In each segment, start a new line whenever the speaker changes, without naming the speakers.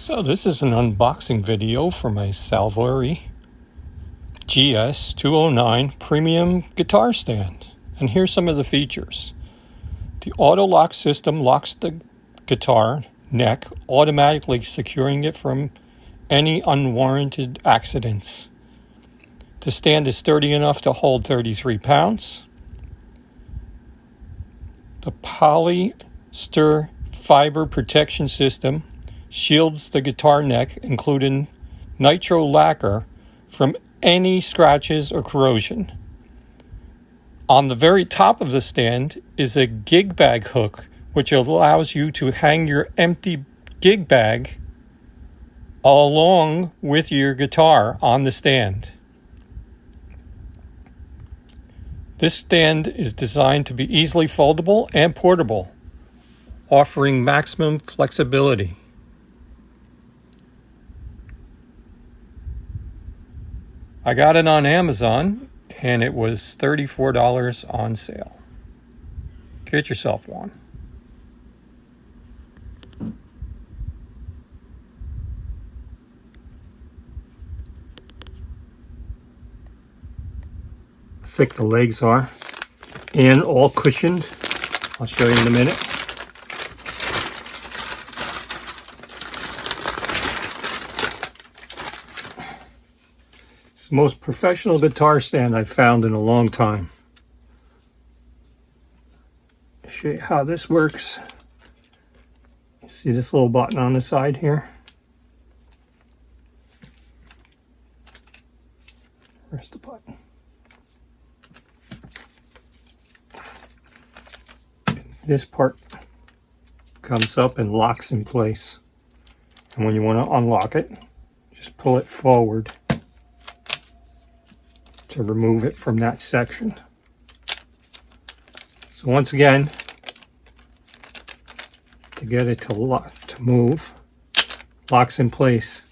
So this is an unboxing video for my Salvori GS-209 premium guitar stand. And here's some of the features. The auto lock system locks the guitar neck, automatically securing it from any unwarranted accidents. The stand is sturdy enough to hold 33 pounds. The polyester fiber protection system shields the guitar neck, including nitro lacquer, from any scratches or corrosion. On the very top of the stand is a gig bag hook, which allows you to hang your empty gig bag along with your guitar on the stand. This stand is designed to be easily foldable and portable, offering maximum flexibility. I got it on Amazon, and it was $34 on sale. Get yourself one. Thick the legs are, and all cushioned. I'll show you in a minute. It's the most professional guitar stand I've found in a long time. I'll show you how this works. See this little button on the side here? Where's the button? This part comes up and locks in place. And when you want to unlock it, just pull it forward to remove it from that section. So once again, to get it to move, locks in place.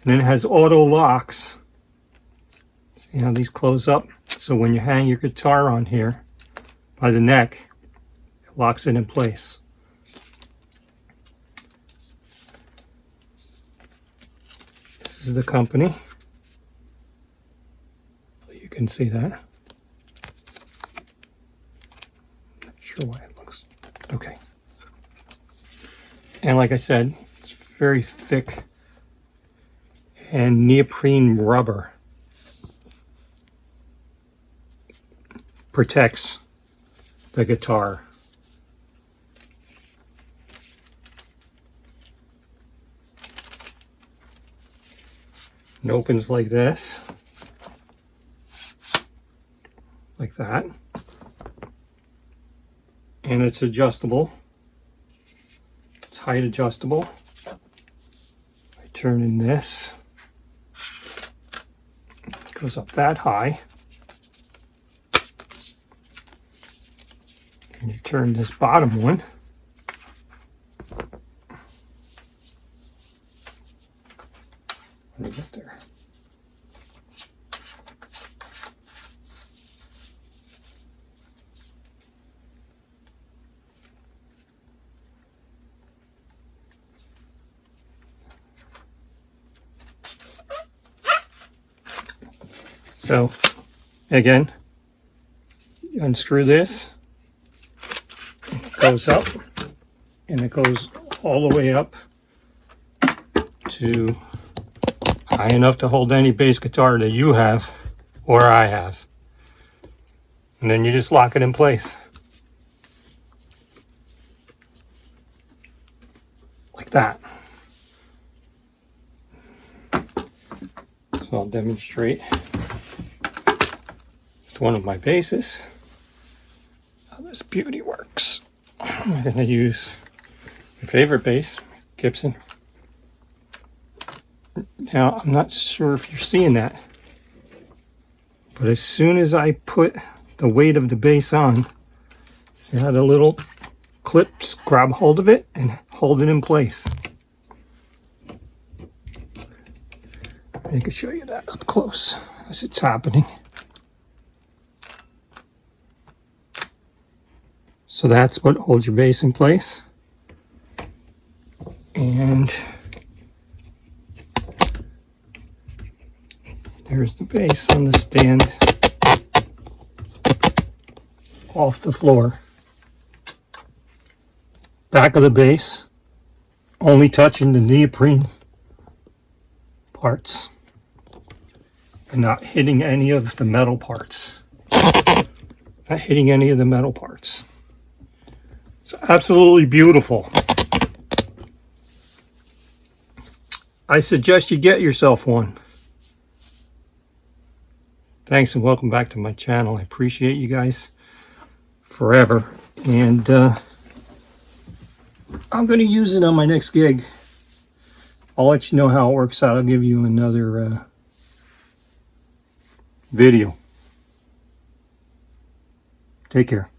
And then it has auto locks. See how these close up? So when you hang your guitar on here by the neck, locks it in place. This is the company. You can see that. Not sure why it looks okay. And like I said, it's very thick and neoprene rubber. Protects the guitar. It opens like this, like that, and it's adjustable. It's height adjustable. I turn in this, it goes up that high, and you turn this bottom one. Let me get there. So, again, you unscrew this, it goes up, and it goes all the way up to high enough to hold any bass guitar that you have or I have. And then you just lock it in place. Like that. So I'll demonstrate with one of my basses how this beauty works. I'm going to use my favorite bass, Gibson. Now, I'm not sure if you're seeing that, but as soon as I put the weight of the bass on, see how the little clips grab hold of it and hold it in place. I can show you that up close as it's happening. So that's what holds your bass in place. And There's the base on the stand off the floor. Back of the base, only touching the neoprene parts and not hitting any of the metal parts. Not hitting any of the metal parts. It's absolutely beautiful. I suggest you get yourself one. Thanks and welcome back to my channel. I appreciate you guys forever. And I'm going to use it on my next gig. I'll let you know how it works out. I'll give you another video. Take care.